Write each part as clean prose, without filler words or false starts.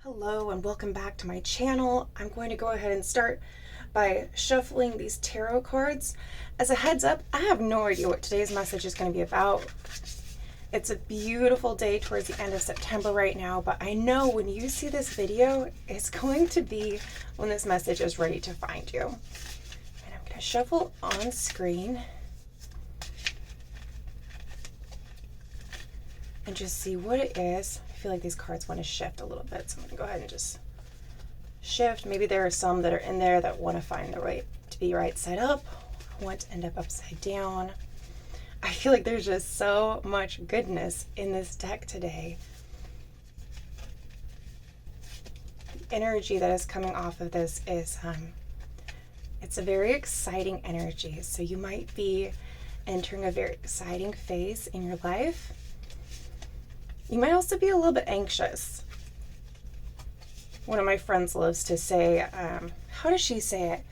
Hello and welcome back to my channel. I'm going to go ahead and start by shuffling these tarot cards. As a heads up, I have no idea what today's message is going to be about. It's a beautiful day towards the end of September right now, but I know when you see this video, it's going to be when this message is ready to find you. And I'm going to shuffle on screen and just see what it is. I feel like these cards want to shift a little bit, so I'm going to go ahead and just shift. Maybe there are some that are in there that want to find the right to be right side up, want to end up upside down. I feel like there's just so much goodness in this deck today. The energy that is coming off of this is it's a very exciting energy. So you might be entering a very exciting phase in your life. You might also be a little bit anxious. One of my friends loves to say, how does she say it?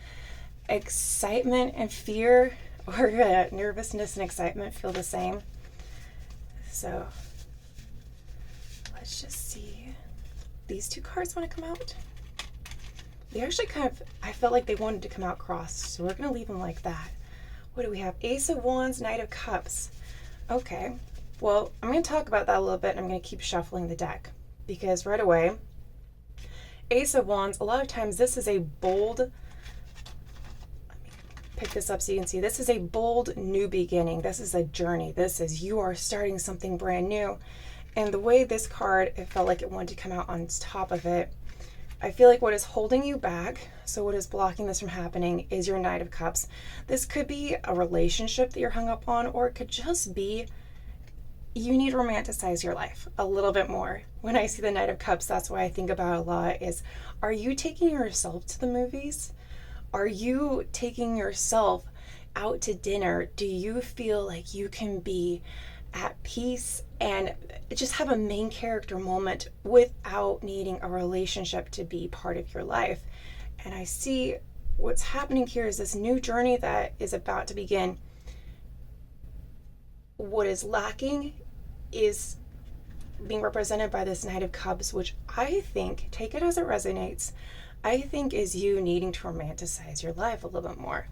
Excitement and fear, or nervousness and excitement feel the same. So let's just see. These two cards want to come out. They actually I felt like they wanted to come out crossed, so we're going to leave them like that. What do we have? Ace of Wands, Knight of Cups. Okay. Well, I'm going to talk about that a little bit, and I'm going to keep shuffling the deck, because right away, Ace of Wands, a lot of times this is a bold, let me pick this up so you can see, this is a bold new beginning. This is a journey. This is, you are starting something brand new. And the way this card, it felt like it wanted to come out on top of it. I feel like what is holding you back, so what is blocking this from happening, is your Knight of Cups. This could be a relationship that you're hung up on, or it could just be you need to romanticize your life a little bit more. When I see the Knight of Cups, that's what I think about a lot is, are you taking yourself to the movies? Are you taking yourself out to dinner? Do you feel like you can be at peace and just have a main character moment without needing a relationship to be part of your life? And I see what's happening here is this new journey that is about to begin. What is lacking is being represented by this Knight of Cups, which I think, take it as it resonates, I think is you needing to romanticize your life a little bit more.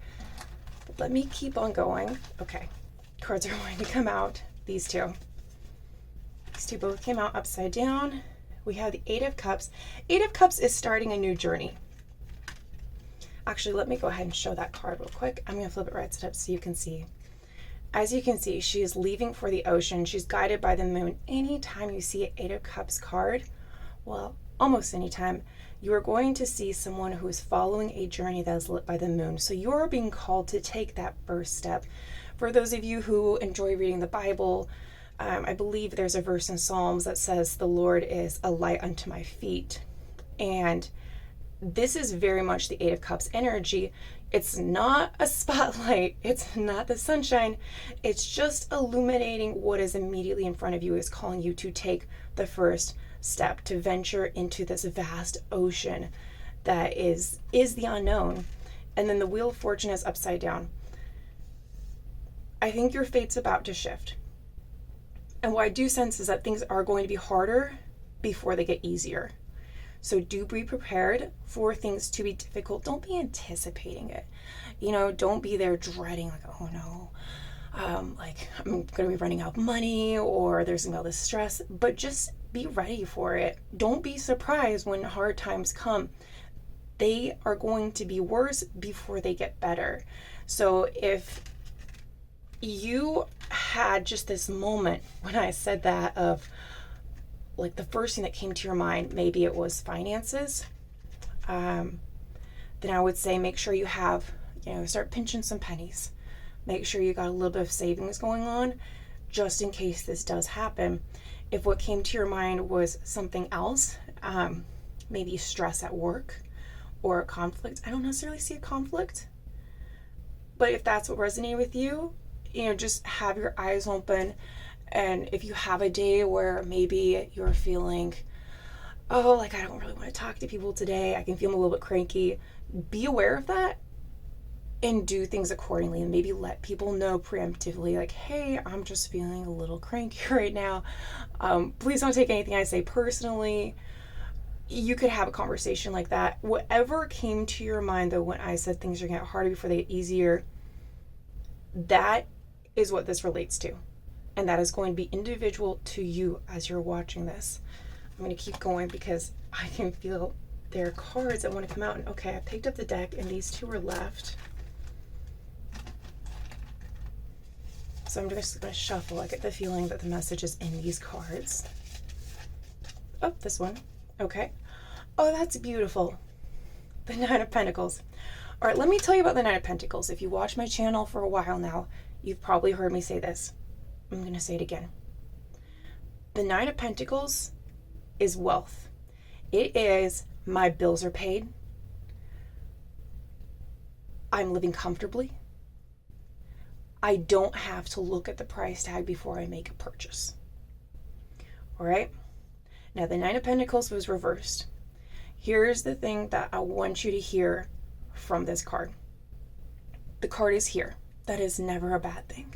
But let me keep on going. Okay, cards are going to come out. These two both came out upside down. We have the Eight of Cups. Eight of Cups is starting a new journey. Actually, let me go ahead and show that card real quick. I'm going to flip it right side up so you can see. As you can see, she is leaving for the ocean. She's guided by the moon. Anytime you see an Eight of Cups card, well, almost anytime, you are going to see someone who is following a journey that is lit by the moon. So you're being called to take that first step. For those of you who enjoy reading the Bible, I believe there's a verse in Psalms that says, the Lord is a light unto my feet. And this is very much the Eight of Cups energy. It's not a spotlight. It's not the sunshine. It's just illuminating what is immediately in front of you. Is calling you to take the first step, to venture into this vast ocean that is the unknown. And then the Wheel of Fortune is upside down. I think your fate's about to shift. And what I do sense is that things are going to be harder before they get easier. So do be prepared for things to be difficult. Don't be anticipating it. Don't be there dreading, like, oh no, like I'm going to be running out of money, or there's going to be all this stress. But just be ready for it. Don't be surprised when hard times come. They are going to be worse before they get better. So if you had just this moment when I said that of, like, the first thing that came to your mind, maybe it was finances, then I would say make sure you have, start pinching some pennies. Make sure you got a little bit of savings going on just in case this does happen. If what came to your mind was something else, maybe stress at work or a conflict. I don't necessarily see a conflict, but if that's what resonated with you, just have your eyes open. And if you have a day where maybe you're feeling, oh, like I don't really want to talk to people today, I can feel a little bit cranky, be aware of that and do things accordingly, and maybe let people know preemptively, like, hey, I'm just feeling a little cranky right now. Please don't take anything I say personally. you could have a conversation like that. Whatever came to your mind, though, when I said things are going to get harder before they get easier, that is what this relates to. And that is going to be individual to you as you're watching this. I'm going to keep going because I can feel there are cards that want to come out. And okay, I picked up the deck and these two are left. So I'm just going to shuffle. I get the feeling that the message is in these cards. Oh, this one. Okay. Oh, that's beautiful. The Nine of Pentacles. All right, let me tell you about the Nine of Pentacles. If you watch my channel for a while now, you've probably heard me say this. I'm going to say it again. The Nine of Pentacles is wealth. It is my bills are paid. I'm living comfortably. I don't have to look at the price tag before I make a purchase. All right? Now, the Nine of Pentacles was reversed. Here's the thing that I want you to hear from this card. The card is here. That is never a bad thing.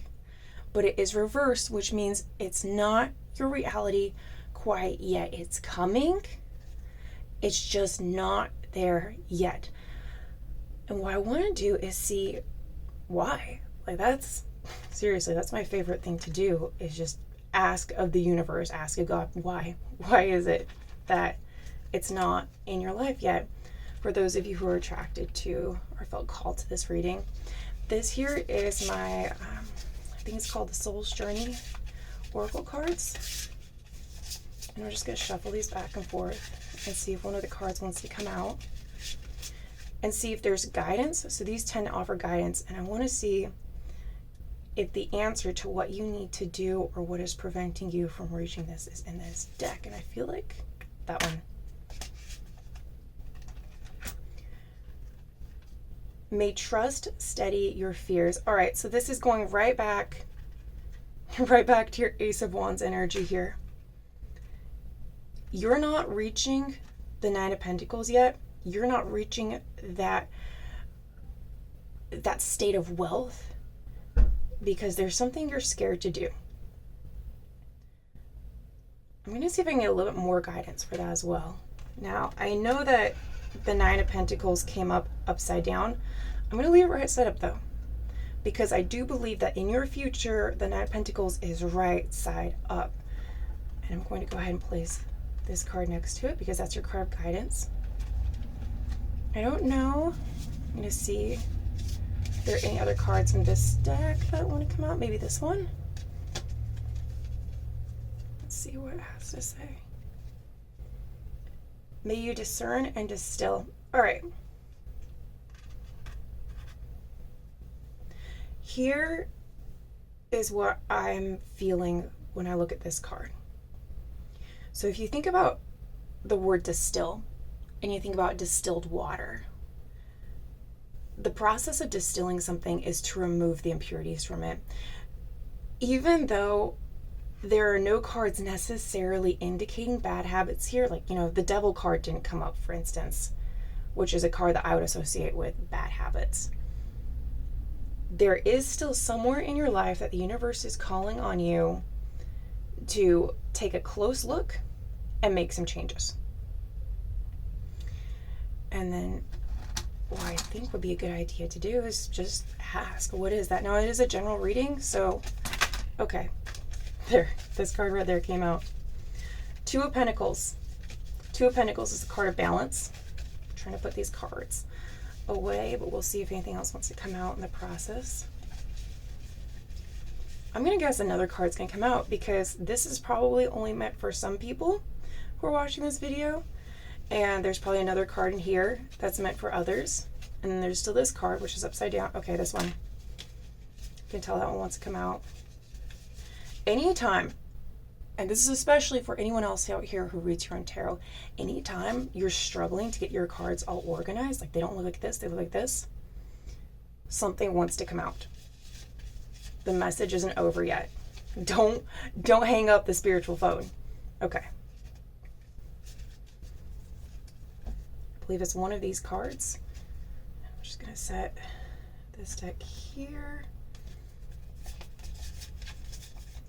But it is reversed, which means it's not your reality quite yet. It's coming. It's just not there yet. And what I want to do is see why. Like, that's, seriously, that's my favorite thing to do, is just ask of the universe, ask of God, why? Why is it that it's not in your life yet? For those of you who are attracted to or felt called to this reading, this here is my, I think it's called the Soul's Journey Oracle cards. And we're just going to shuffle these back and forth and see if one of the cards wants to come out and see if there's guidance. So these tend to offer guidance, and I want to see if the answer to what you need to do or what is preventing you from reaching this is in this deck. And I feel like that one. May trust steady your fears. All right, so this is going right back to your Ace of Wands energy here. You're not reaching the Nine of Pentacles yet. You're not reaching that state of wealth because there's something you're scared to do. I'm going to see if I can get a little bit more guidance for that as well. Now, I know that the Nine of Pentacles came up upside down. I'm going to leave it right side up though, because I do believe that in your future, the Nine of Pentacles is right side up. And I'm going to go ahead and place this card next to it because that's your card of guidance. I don't know. I'm going to see if there are any other cards in this deck that want to come out. Maybe this one. Let's see what it has to say. May you discern and distill. All right. Here is what I'm feeling when I look at this card. So if you think about the word distill and you think about distilled water, the process of distilling something is to remove the impurities from it. Even though there are no cards necessarily indicating bad habits here, like, the Devil card didn't come up, for instance, which is a card that I would associate with bad habits. There is still somewhere in your life that the universe is calling on you to take a close look and make some changes. And then what I think would be a good idea to do is just ask, what is that? Now, it is a general reading, so, okay. There, this card right there came out. Two of Pentacles. Two of Pentacles is the card of balance. I'm trying to put these cards away, but we'll see if anything else wants to come out in the process. I'm going to guess another card's going to come out because this is probably only meant for some people who are watching this video. And there's probably another card in here that's meant for others. And then there's still this card, which is upside down. Okay, this one. You can tell that one wants to come out. Anytime, and this is especially for anyone else out here who reads your own tarot, anytime you're struggling to get your cards all organized, like they don't look like this, they look like this, something wants to come out. The message isn't over yet. Don't hang up the spiritual phone. Okay. I believe it's one of these cards. I'm just going to set this deck here.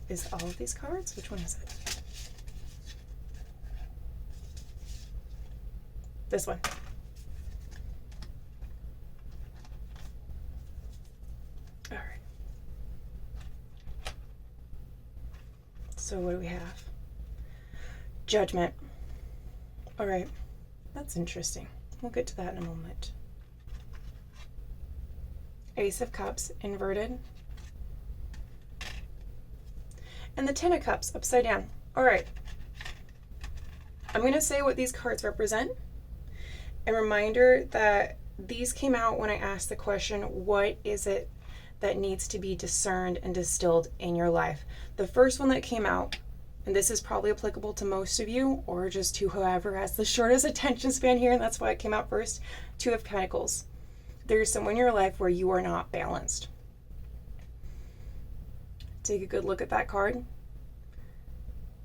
Is all of these cards? Which one is it? this one. All right. So what do we have? Judgment. All right. That's interesting. We'll get to that in a moment. Ace of Cups inverted. And the Ten of Cups upside down. All right. I'm going to say what these cards represent. A reminder that these came out when I asked the question, what is it that needs to be discerned and distilled in your life? The first one that came out, and this is probably applicable to most of you or just to whoever has the shortest attention span here, and that's why it came out first, Two of Pentacles. There's someone in your life where you are not balanced. Take a good look at that card.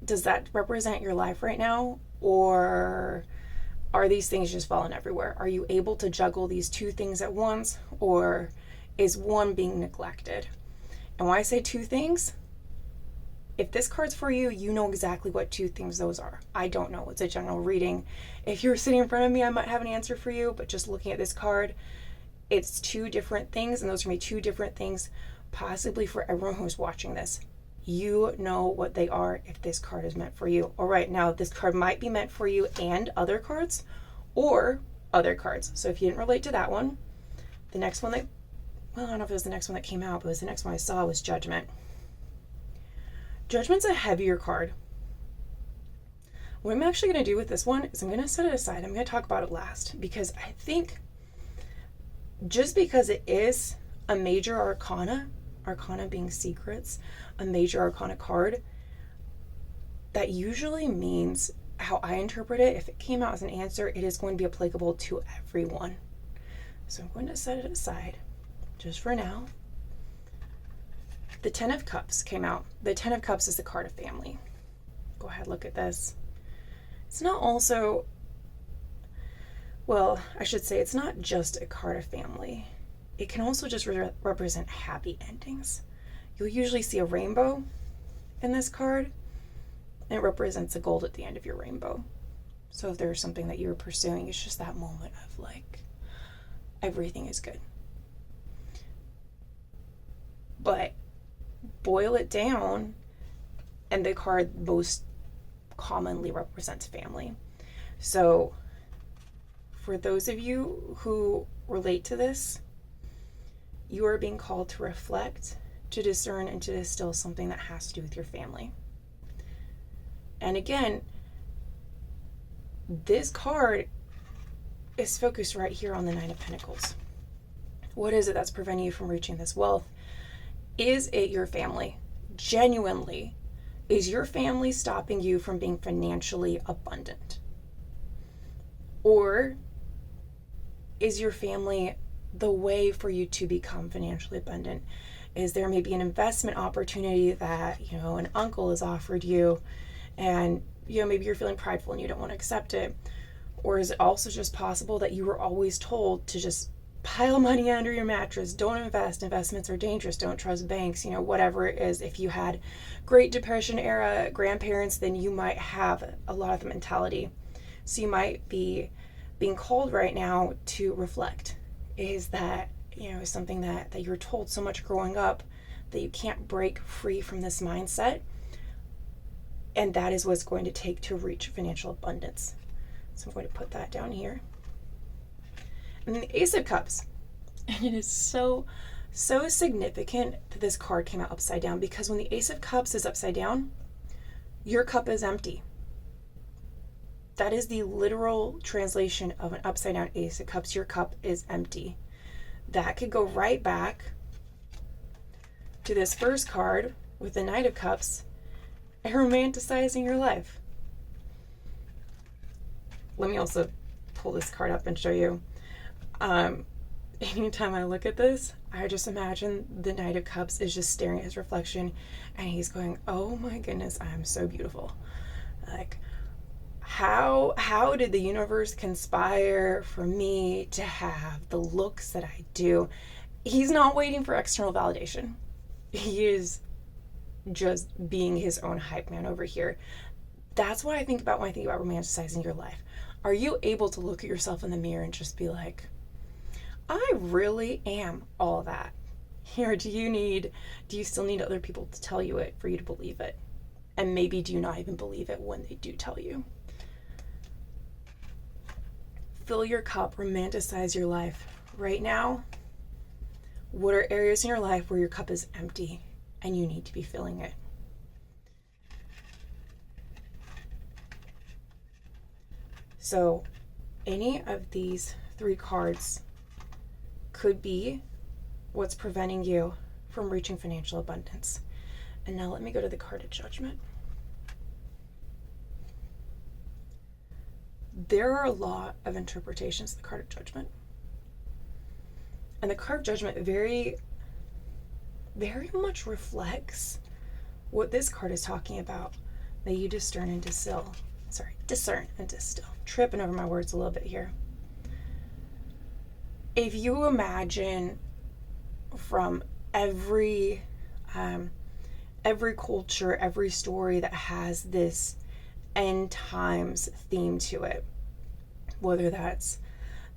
Does that represent your life right now? Or are these things just falling everywhere? Are you able to juggle these two things at once? Or is one being neglected? And when I say two things, if this card's for you, you know exactly what two things those are. I don't know. It's a general reading. If you're sitting in front of me, I might have an answer for you, but just looking at this card, it's two different things, and those are going to be two different things, possibly for everyone who's watching this. You know what they are if this card is meant for you. All right, now this card might be meant for you and other cards, or other cards. So if you didn't relate to that one, the next one that, well, I don't know if it was the next one that came out, but it was the next one I saw was Judgment. Judgment's a heavier card. What I'm actually going to do with this one is I'm going to set it aside. I'm going to talk about it last, because I think just because it is a major arcana being secrets, a major arcana card, that usually means, how I interpret it, if it came out as an answer, it is going to be applicable to everyone. So I'm going to set it aside just for now. The Ten of Cups came out. The Ten of Cups is the card of family. Go ahead, look at this. It's not also, well, I should say it's not just a card of family. It can also just represent happy endings. You'll usually see a rainbow in this card, and it represents a gold at the end of your rainbow. So if there's something that you're pursuing, it's just that moment of like, everything is good. But boil it down, and the card most commonly represents family. So for those of you who relate to this, you are being called to reflect, to discern, and to distill something that has to do with your family. And again, this card is focused right here on the Nine of Pentacles. What is it that's preventing you from reaching this wealth? Is it your family? Genuinely, is your family stopping you from being financially abundant? Or is your family the way for you to become financially abundant? Is there maybe an investment opportunity that, an uncle has offered you, and, maybe you're feeling prideful and you don't want to accept it? Or is it also just possible that you were always told to just pile money under your mattress, don't invest, investments are dangerous, don't trust banks, whatever it is. If you had Great Depression era grandparents, then you might have a lot of the mentality. So you might be being called right now to reflect. Is that, something that you're told so much growing up that you can't break free from this mindset? And that is what it's going to take to reach financial abundance. So I'm going to put that down here. And then the Ace of Cups. And it is so significant that this card came out upside down, because when the Ace of Cups is upside down, your cup is empty. That is the literal translation of an upside down Ace of Cups. Your cup is empty. That could go right back to this first card with the Knight of Cups and romanticizing your life. Let me also pull this card up and show you. Anytime I look at this, I just imagine the Knight of Cups is just staring at his reflection, and he's going, oh my goodness, I'm so beautiful. Like, how did the universe conspire for me to have the looks that I do? He's not waiting for external validation. He is just being his own hype man over here. That's what I think about when I think about romanticizing your life. Are you able to look at yourself in the mirror and just be like, I really am all that? Or do you still need other people to tell you it for you to believe it? And maybe do you not even believe it when they do tell you? Fill your cup, romanticize your life. Right now, what are areas in your life where your cup is empty and you need to be filling it? So, any of these 3 cards could be what's preventing you from reaching financial abundance. And now let me go to the card of Judgment. There are a lot of interpretations of the card of Judgment. And the card of Judgment very, very much reflects what this card is talking about. May you discern and distill. Discern and distill. Tripping over my words a little bit here. If you imagine from every culture, every story that has this end times theme to it, whether that's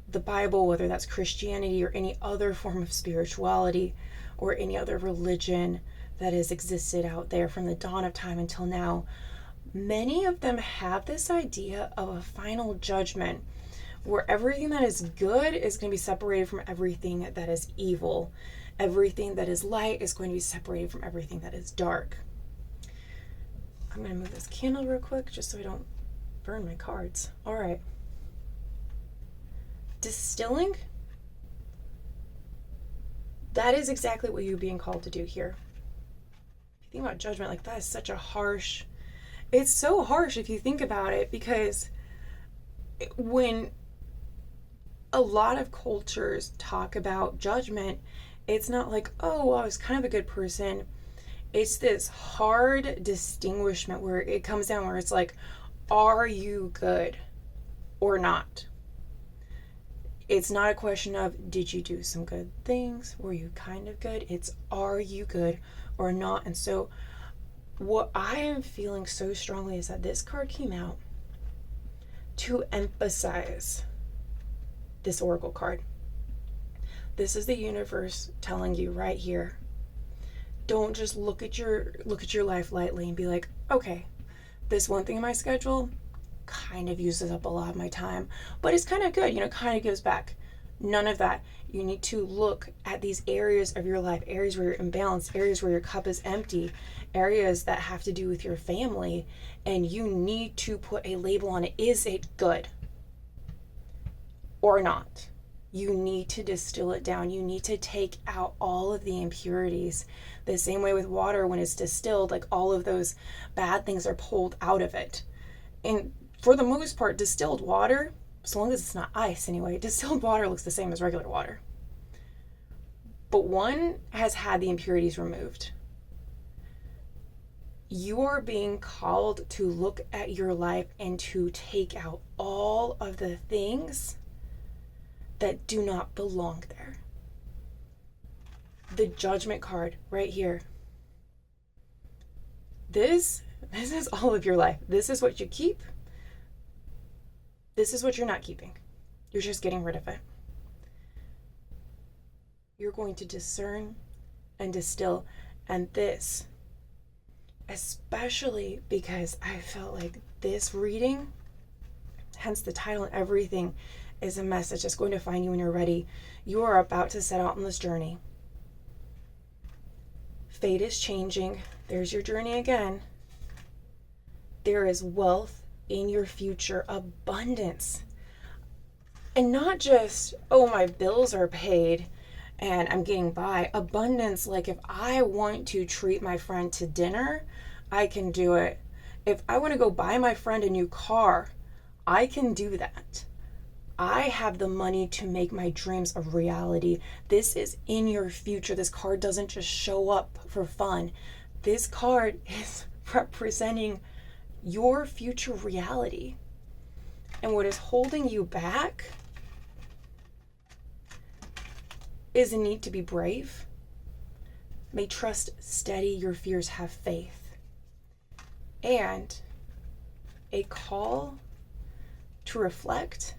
the Bible, whether that's Christianity or any other form of spirituality or any other religion that has existed out there from the dawn of time until now, many of them have this idea of a final judgment where everything that is good is going to be separated from everything that is evil. Everything that is light is going to be separated from everything that is dark. I'm going to move this candle real quick just so I don't burn my cards. All right. Distilling, that is exactly what you're being called to do here. If you think about judgment, like that is such a harsh, it's so harsh if you think about it, because when a lot of cultures talk about judgment, it's not like, oh, well, I was kind of a good person. It's this hard distinguishment where it comes down where it's like, are you good or not? It's not a question of, did you do some good things? Were you kind of good? It's, are you good or not? And so what I am feeling so strongly is that this card came out to emphasize this oracle card. This is the universe telling you right here, don't just look at your life lightly and be like, okay, this one thing in my schedule kind of uses up a lot of my time, but it's kind of good, kind of gives back. None of that. You need to look at these areas of your life, areas where you're imbalanced, areas where your cup is empty, areas that have to do with your family, and you need to put a label on it. Is it good or not? You need to distill it down. You need to take out all of the impurities. The same way with water, when it's distilled, like all of those bad things are pulled out of it. And for the most part, distilled water, as long as it's not ice anyway, distilled water looks the same as regular water. But one has had the impurities removed. You are being called to look at your life and to take out all of the things that do not belong there. The judgment card right here. This is all of your life. This is what you keep. This is what you're not keeping. You're just getting rid of it. You're going to discern and distill. And this, especially because I felt like this reading, hence the title and everything, is a message that's going to find you when you're ready. You are about to set out on this journey. Fate is changing. There's your journey again. There is wealth in your future, abundance. And not just, oh, my bills are paid and I'm getting by. Abundance, like if I want to treat my friend to dinner, I can do it. If I want to go buy my friend a new car, I can do that. I have the money to make my dreams a reality. This is in your future. This card doesn't just show up for fun. This card is representing your future reality. And what is holding you back is a need to be brave. May trust steady your fears, have faith. And a call to reflect,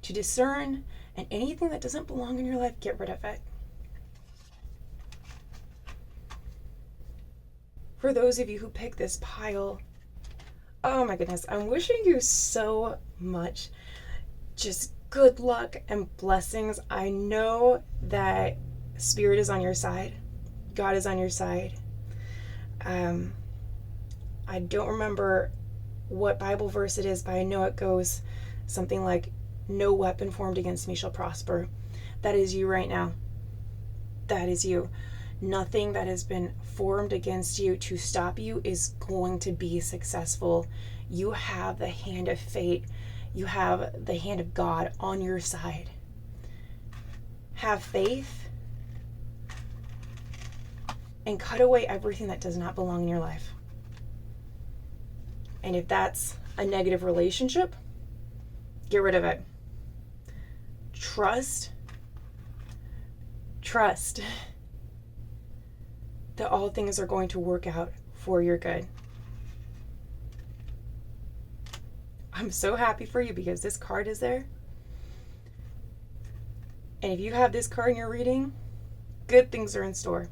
to discern, and anything that doesn't belong in your life, get rid of it. For those of you who pick this pile, oh my goodness, I'm wishing you so much just good luck and blessings. I know that Spirit is on your side. God is on your side. I don't remember what Bible verse it is, but I know it goes something like, no weapon formed against me shall prosper. That is you right now. That is you. Nothing that has been formed against you to stop you is going to be successful. You have the hand of fate. You have the hand of God on your side. Have faith and cut away everything that does not belong in your life. And if that's a negative relationship, get rid of it. Trust that all things are going to work out for your good. I'm so happy for you because this card is there. And if you have this card in your reading, good things are in store.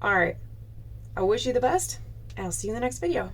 All right. I wish you the best, and I'll see you in the next video.